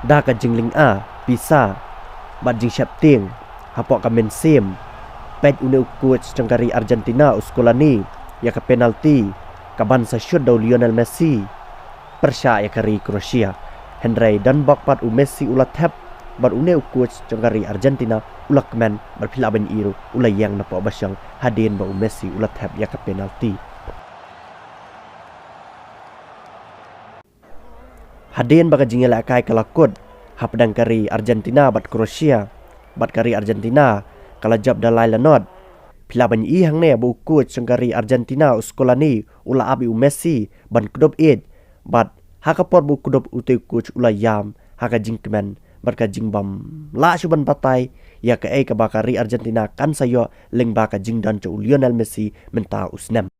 da ka jingling a bisa bat jing syap ting hapok ka men sim pet une coach cengkari Argentina uskolani ya ka penalti ka ban sa shoot daw Lionel Messi persya ya kari Kroasia Henry dan bakpat u Messi ulat tap bat une coach cengkari Argentina ulak men bat phila ben iru ulai yang napo basyang hadin ba u Messi ulat tap ya ka penalti hadin baka jingela kai kalakut hapdang kari Argentina bat Kroasia bat kari Argentina kala jab dalai lanot pila ban i hang ne bu coach cengkari Argentina uskolani ula abi u Messi ban kudob id bat hakapor bu kudob ute coach ula yam haka jingkemen bat ka jingbam la suban patai ya ka bakari Argentina kan sayo leng baka jingdan cho Lionel Messi menta usnem